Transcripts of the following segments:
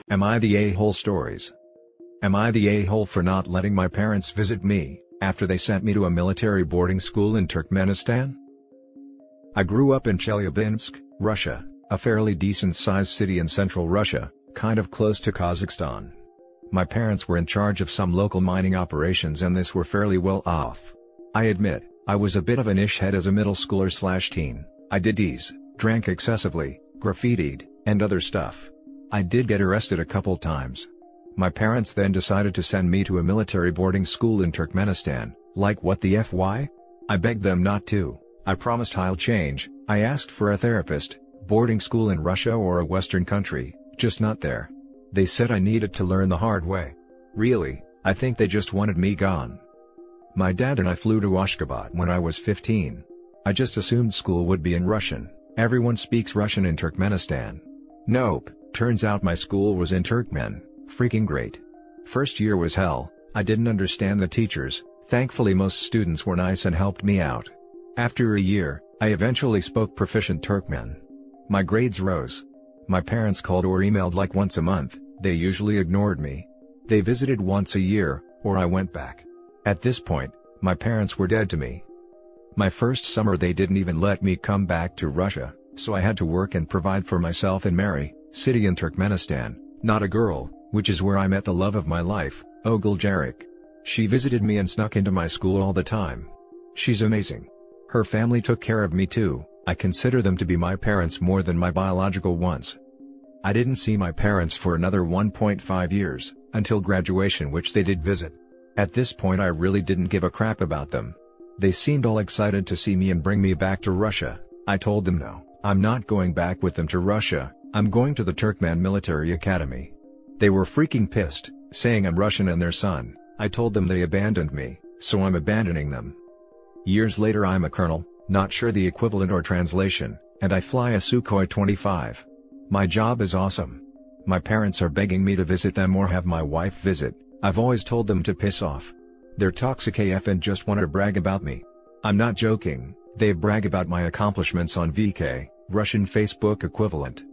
Am I the a-hole stories? Am I the a-hole for not letting my parents visit me, after they sent me to a military boarding school in Turkmenistan? I grew up in Chelyabinsk, Russia, a fairly decent-sized city in central Russia, kind of close to Kazakhstan. My parents were in charge of some local mining operations and this were fairly well off. I admit, I was a bit of an ish-head as a middle schooler/teen. I did D's, drank excessively, graffitied, and other stuff. I did get arrested a couple times. My parents then decided to send me to a military boarding school in Turkmenistan. Like what the FY? I begged them not to. I promised I'll change. I asked for a therapist, boarding school in Russia or a Western country, just not there. They said I needed to learn the hard way. Really, I think they just wanted me gone. My dad and I flew to Ashgabat when I was 15. I just assumed school would be in Russian. Everyone speaks Russian in Turkmenistan. Nope, turns out my school was in Turkmen. Freaking great. First year was hell. I didn't understand the teachers. Thankfully most students were nice and helped me out. After a year, I eventually spoke proficient Turkmen. My grades rose. My parents called or emailed like once a month. They usually ignored me. They visited once a year, or I went back. At this point, my parents were dead to me. My first summer they didn't even let me come back to Russia, so I had to work and provide for myself in Mary, city in Turkmenistan, not a girl, which is where I met the love of my life, Ogul Jarek. She visited me and snuck into my school all the time. She's amazing. Her family took care of me too. I consider them to be my parents more than my biological ones. I didn't see my parents for another 1.5 years, until graduation which they did visit. At this point I really didn't give a crap about them. They seemed all excited to see me and bring me back to Russia. I told them no, I'm not going back with them to Russia, I'm going to the Turkmen Military Academy. They were freaking pissed, saying I'm Russian and their son. I told them they abandoned me, so I'm abandoning them. Years later I'm a colonel, not sure the equivalent or translation, and I fly a Sukhoi 25. My job is awesome. My parents are begging me to visit them or have my wife visit. I've always told them to piss off. They're toxic AF and just want to brag about me. I'm not joking, they brag about my accomplishments on VK, Russian Facebook equivalent.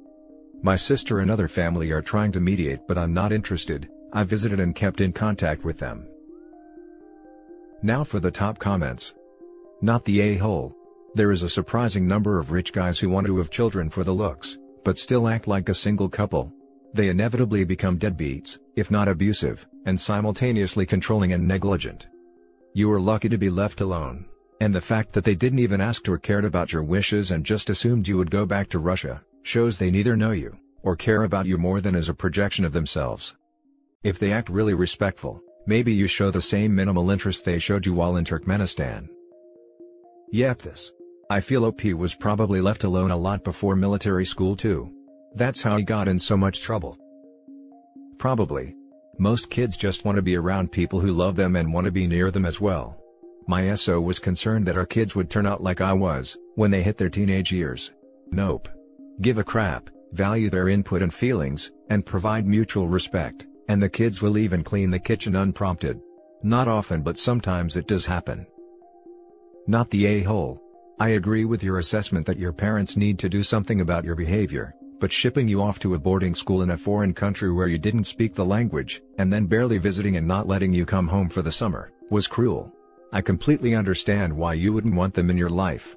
My sister and other family are trying to mediate but I'm not interested. I visited and kept in contact with them. Now for the top comments. Not the a-hole. There is a surprising number of rich guys who want to have children for the looks, but still act like a single couple. They inevitably become deadbeats, if not abusive, and simultaneously controlling and negligent. You are lucky to be left alone, and the fact that they didn't even ask or cared about your wishes and just assumed you would go back to Russia, shows they neither know you, or care about you more than as a projection of themselves. If they act really respectful, maybe you show the same minimal interest they showed you while in Turkmenistan. Yep, I feel OP was probably left alone a lot before military school too. That's how he got in so much trouble. Probably. Most kids just want to be around people who love them and want to be near them as well. My SO was concerned that our kids would turn out like I was, when they hit their teenage years. Nope. Give a crap, value their input and feelings, and provide mutual respect, and the kids will even clean the kitchen unprompted. Not often but sometimes it does happen. Not the a-hole. I agree with your assessment that your parents need to do something about your behavior, but shipping you off to a boarding school in a foreign country where you didn't speak the language, and then barely visiting and not letting you come home for the summer, was cruel. I completely understand why you wouldn't want them in your life.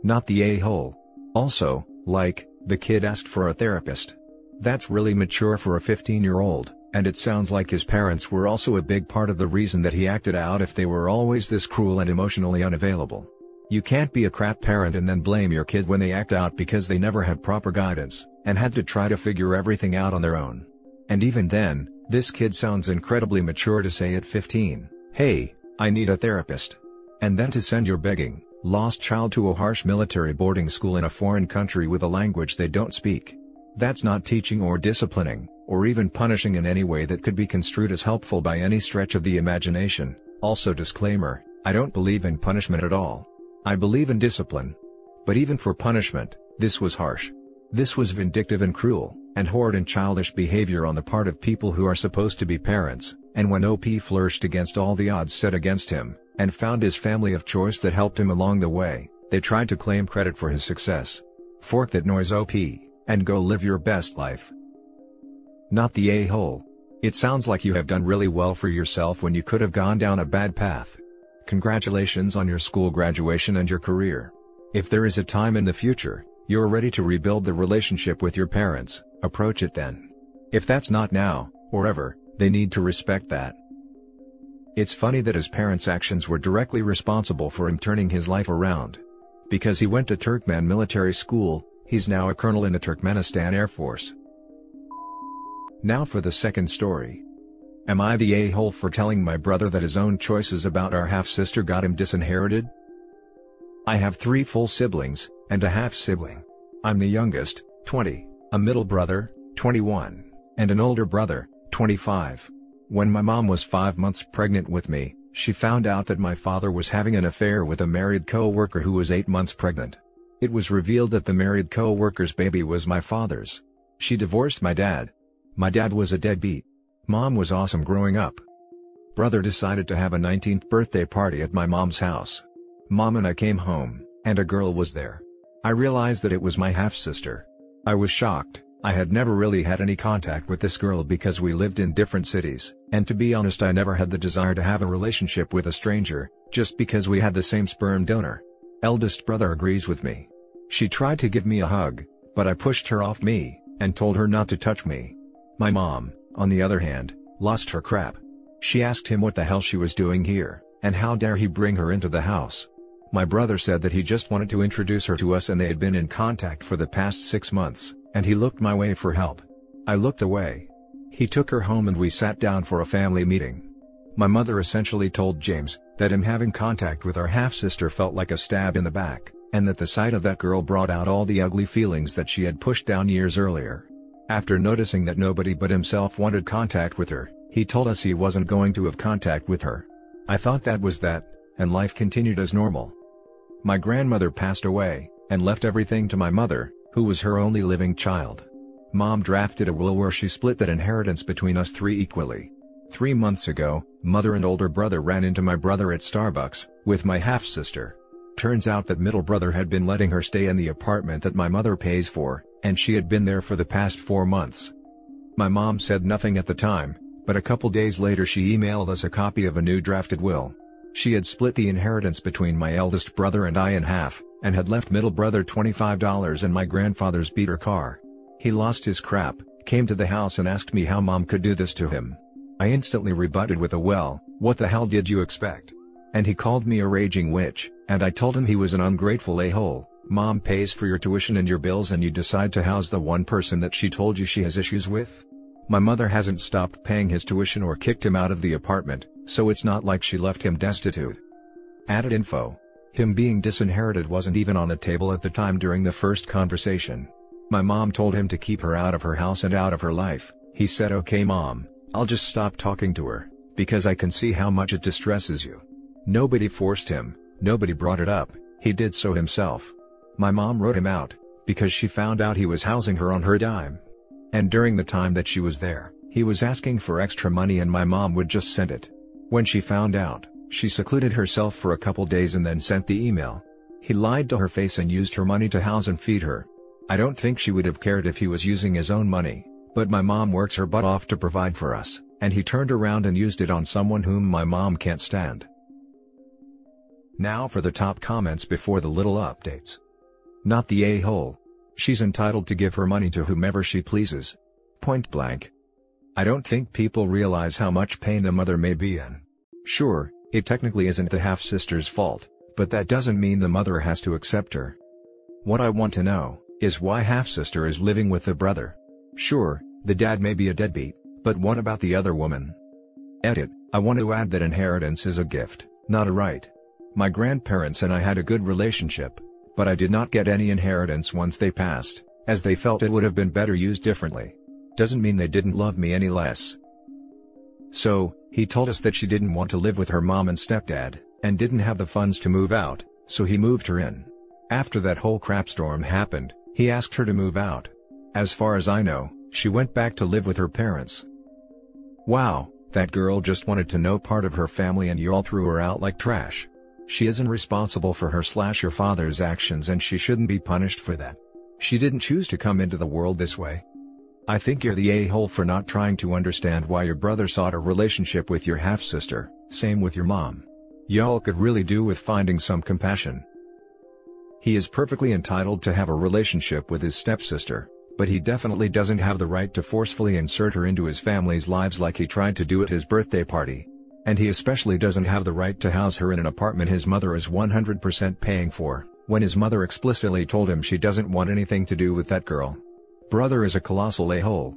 Not the a-hole. Also, like, the kid asked for a therapist. That's really mature for a 15-year-old, and it sounds like his parents were also a big part of the reason that he acted out if they were always this cruel and emotionally unavailable. You can't be a crap parent and then blame your kid when they act out because they never had proper guidance, and had to try to figure everything out on their own. And even then, this kid sounds incredibly mature to say at 15, "Hey, I need a therapist." And then to send your begging, lost child to a harsh military boarding school in a foreign country with a language they don't speak. That's not teaching or disciplining, or even punishing in any way that could be construed as helpful by any stretch of the imagination. Also disclaimer, I don't believe in punishment at all. I believe in discipline. But even for punishment, this was harsh. This was vindictive and cruel, and horrid and childish behavior on the part of people who are supposed to be parents, and when OP flourished against all the odds set against him, and found his family of choice that helped him along the way, they tried to claim credit for his success. Fork that noise OP, and go live your best life. not the a-hole. It sounds like you have done really well for yourself when you could have gone down a bad path. Congratulations on your school graduation and your career. If there is a time in the future, you're ready to rebuild the relationship with your parents, approach it then. If that's not now, or ever, they need to respect that. It's funny that his parents' actions were directly responsible for him turning his life around. Because he went to Turkmen military school, he's now a colonel in the Turkmenistan Air Force. Now for the second story. Am I the a-hole for telling my brother that his own choices about our half-sister got him disinherited? I have 3 full siblings, and a half-sibling. I'm the youngest, 20, a middle brother, 21, and an older brother, 25. When my mom was 5 months pregnant with me, she found out that my father was having an affair with a married co-worker who was 8 months pregnant. It was revealed that the married co-worker's baby was my father's. She divorced my dad. My dad was a deadbeat. Mom was awesome growing up. Brother decided to have a 19th birthday party at my mom's house. Mom and I came home, and a girl was there. I realized that it was my half-sister. I was shocked. I had never really had any contact with this girl because we lived in different cities, and to be honest I never had the desire to have a relationship with a stranger, just because we had the same sperm donor. Eldest brother agrees with me. She tried to give me a hug, but I pushed her off me, and told her not to touch me. My mom, on the other hand, lost her crap. She asked him what the hell she was doing here, and how dare he bring her into the house. My brother said that he just wanted to introduce her to us and they had been in contact for the past 6 months, and he looked my way for help. I looked away. He took her home and we sat down for a family meeting. My mother essentially told James that him having contact with our half-sister felt like a stab in the back, and that the sight of that girl brought out all the ugly feelings that she had pushed down years earlier. After noticing that nobody but himself wanted contact with her, he told us he wasn't going to have contact with her. I thought that was that, and life continued as normal. My grandmother passed away, and left everything to my mother, who was her only living child. Mom drafted a will where she split that inheritance between us 3 equally. 3 months ago, mother and older brother ran into my brother at Starbucks, with my half-sister. Turns out that middle brother had been letting her stay in the apartment that my mother pays for, and she had been there for the past 4 months. My mom said nothing at the time, but a couple days later she emailed us a copy of a new drafted will. She had split the inheritance between my eldest brother and I in half, and had left middle brother $25 and my grandfather's beater car. He lost his crap, came to the house and asked me how mom could do this to him. I instantly rebutted with a "well, what the hell did you expect?" And he called me a raging witch, and I told him he was an ungrateful a-hole. Mom pays for your tuition and your bills and you decide to house the one person that she told you she has issues with? My mother hasn't stopped paying his tuition or kicked him out of the apartment, so it's not like she left him destitute. Added info. Him being disinherited wasn't even on the table at the time during the first conversation. My mom told him to keep her out of her house and out of her life. He said, "Okay mom, I'll just stop talking to her, because I can see how much it distresses you." Nobody forced him, nobody brought it up, he did so himself. My mom wrote him out, because she found out he was housing her on her dime. And during the time that she was there, he was asking for extra money and my mom would just send it. When she found out, she secluded herself for a couple days and then sent the email. He lied to her face and used her money to house and feed her. I don't think she would have cared if he was using his own money, but my mom works her butt off to provide for us, and he turned around and used it on someone whom my mom can't stand. Now for the top comments before the little updates. Not the a-hole. She's entitled to give her money to whomever she pleases. Point blank. I don't think people realize how much pain the mother may be in. Sure, it technically isn't the half-sister's fault, but that doesn't mean the mother has to accept her. What I want to know is why half-sister is living with the brother. Sure, the dad may be a deadbeat, but what about the other woman? Edit. I want to add that inheritance is a gift, not a right. My grandparents and I had a good relationship, but I did not get any inheritance once they passed, as they felt it would have been better used differently. Doesn't mean they didn't love me any less. So, he told us that she didn't want to live with her mom and stepdad, and didn't have the funds to move out, so he moved her in. After that whole crapstorm happened, he asked her to move out. As far as I know, she went back to live with her parents. Wow, that girl just wanted to know part of her family and you all threw her out like trash. She isn't responsible for her/your father's actions and she shouldn't be punished for that. She didn't choose to come into the world this way. I think you're the a-hole for not trying to understand why your brother sought a relationship with your half-sister, same with your mom. Y'all could really do with finding some compassion. He is perfectly entitled to have a relationship with his stepsister, but he definitely doesn't have the right to forcefully insert her into his family's lives like he tried to do at his birthday party. And he especially doesn't have the right to house her in an apartment his mother is 100% paying for, when his mother explicitly told him she doesn't want anything to do with that girl. Brother is a colossal a-hole.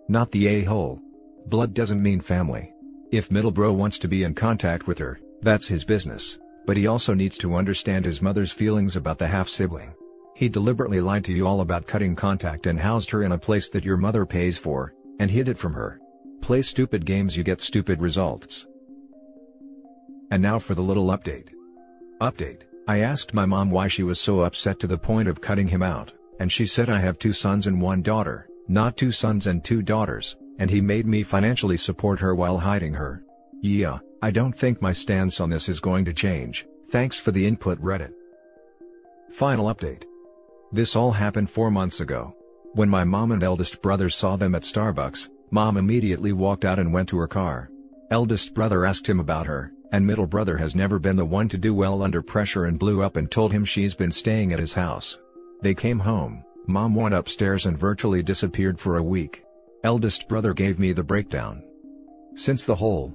Not the a-hole. Blood doesn't mean family. If middle bro wants to be in contact with her, that's his business, but he also needs to understand his mother's feelings about the half-sibling. He deliberately lied to you all about cutting contact and housed her in a place that your mother pays for, and hid it from her. Play stupid games, you get stupid results. And now for the little update. I asked my mom why she was so upset to the point of cutting him out, and she said I have 2 sons and 1 daughter, not 2 sons and 2 daughters, and he made me financially support her while hiding her. Yeah, I don't think my stance on this is going to change. Thanks for the input, Reddit. Final update. This all happened 4 months ago. When my mom and eldest brother saw them at Starbucks, mom immediately walked out and went to her car. Eldest brother asked him about her, and middle brother has never been the one to do well under pressure and blew up and told him she's been staying at his house. They came home, mom went upstairs and virtually disappeared for a week. Eldest brother gave me the breakdown. Since the whole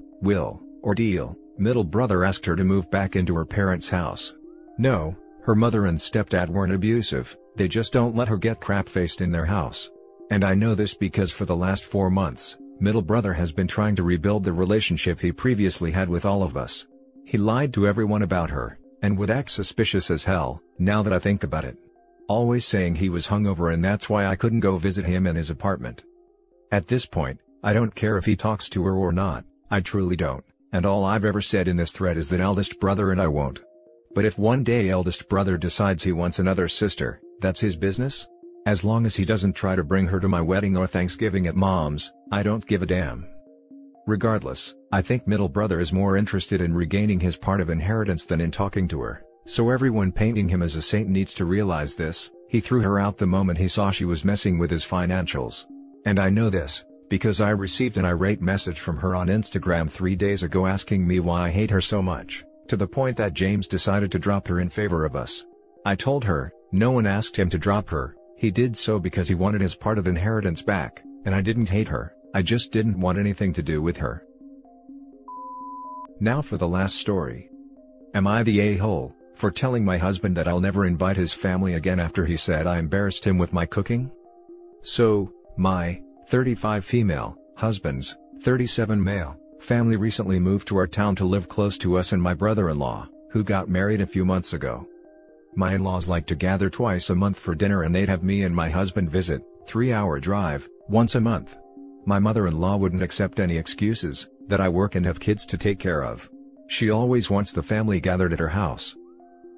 ordeal, middle brother asked her to move back into her parents' house. No, her mother and stepdad weren't abusive, they just don't let her get crap-faced in their house. And I know this because for the last 4 months, middle brother has been trying to rebuild the relationship he previously had with all of us. He lied to everyone about her, and would act suspicious as hell, now that I think about it. Always saying he was hungover and that's why I couldn't go visit him in his apartment. At this point, I don't care if he talks to her or not, I truly don't, and all I've ever said in this thread is that eldest brother and I won't. But if one day eldest brother decides he wants another sister, that's his business? As long as he doesn't try to bring her to my wedding or Thanksgiving at mom's, I don't give a damn. Regardless, I think middle brother is more interested in regaining his part of inheritance than in talking to her, so everyone painting him as a saint needs to realize this. He threw her out the moment he saw she was messing with his financials. And I know this, because I received an irate message from her on Instagram 3 days ago asking me why I hate her so much, to the point that James decided to drop her in favor of us. I told her, no one asked him to drop her. He did so because he wanted his part of inheritance back, and I didn't hate her, I just didn't want anything to do with her. Now for the last story. Am I the a-hole for telling my husband that I'll never invite his family again after he said I embarrassed him with my cooking? So, my 35 female husband's 37 male family recently moved to our town to live close to us and my brother-in-law, who got married a few months ago. My in-laws like to gather twice a month for dinner and they'd have me and my husband visit, 3-hour drive, once a month. My mother-in-law wouldn't accept any excuses, that I work and have kids to take care of. She always wants the family gathered at her house.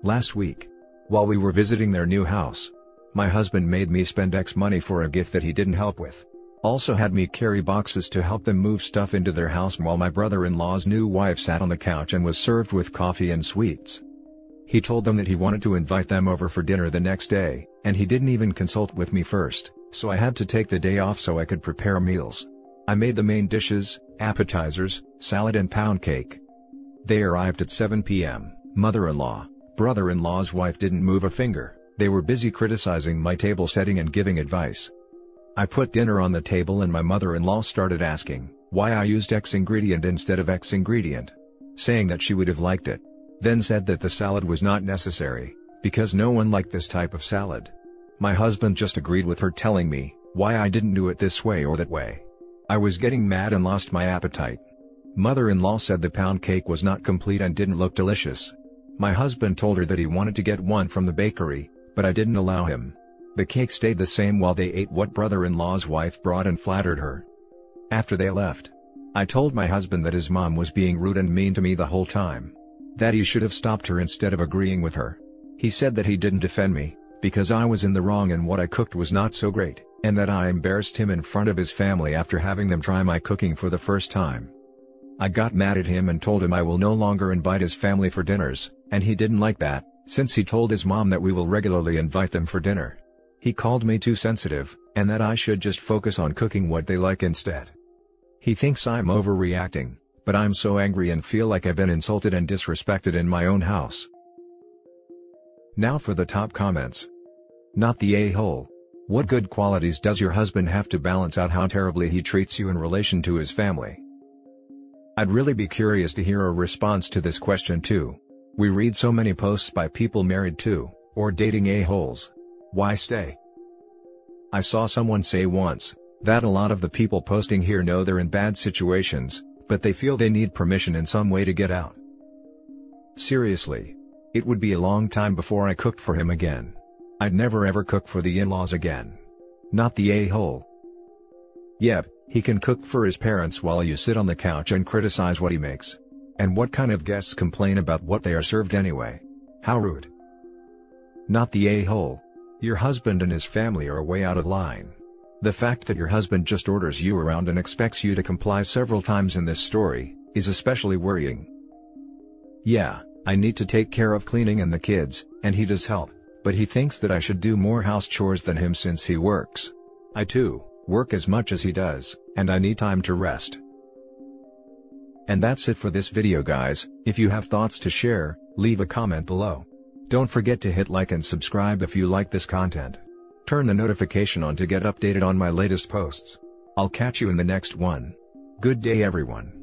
Last week, while we were visiting their new house, my husband made me spend X money for a gift that he didn't help with. Also had me carry boxes to help them move stuff into their house while my brother-in-law's new wife sat on the couch and was served with coffee and sweets. He told them that he wanted to invite them over for dinner the next day, and he didn't even consult with me first, so I had to take the day off so I could prepare meals. I made the main dishes, appetizers, salad and pound cake. They arrived at 7 p.m. Mother-in-law, brother-in-law's wife didn't move a finger, they were busy criticizing my table setting and giving advice. I put dinner on the table and my mother-in-law started asking why I used X ingredient instead of X ingredient, saying that she would have liked it. Then said that the salad was not necessary, because no one liked this type of salad. My husband just agreed with her, telling me why I didn't do it this way or that way. I was getting mad and lost my appetite. Mother-in-law said the pound cake was not complete and didn't look delicious. My husband told her that he wanted to get one from the bakery, but I didn't allow him. The cake stayed the same while they ate what brother-in-law's wife brought and flattered her. After they left, I told my husband that his mom was being rude and mean to me the whole time. That he should have stopped her instead of agreeing with her. He said that he didn't defend me, because I was in the wrong and what I cooked was not so great, and that I embarrassed him in front of his family after having them try my cooking for the first time. I got mad at him and told him I will no longer invite his family for dinners, and he didn't like that, since he told his mom that we will regularly invite them for dinner. He called me too sensitive, and that I should just focus on cooking what they like instead. He thinks I'm overreacting, but I'm so angry and feel like I've been insulted and disrespected in my own house. Now for the top comments. Not the a-hole. What good qualities does your husband have to balance out how terribly he treats you in relation to his family? I'd really be curious to hear a response to this question too. We read so many posts by people married to, or dating a-holes. Why stay? I saw someone say once, that a lot of the people posting here know they're in bad situations, but they feel they need permission in some way to get out. Seriously. It would be a long time before I cooked for him again. I'd never ever cook for the in-laws again. Not the a-hole. Yep, he can cook for his parents while you sit on the couch and criticize what he makes. And what kind of guests complain about what they are served anyway? How rude. Not the a-hole. Your husband and his family are way out of line. The fact that your husband just orders you around and expects you to comply several times in this story, is especially worrying. Yeah, I need to take care of cleaning and the kids, and he does help, but he thinks that I should do more house chores than him since he works. I too, work as much as he does, and I need time to rest. And that's it for this video guys. If you have thoughts to share, leave a comment below. Don't forget to hit like and subscribe if you like this content. Turn the notification on to get updated on my latest posts. I'll catch you in the next one. Good day everyone.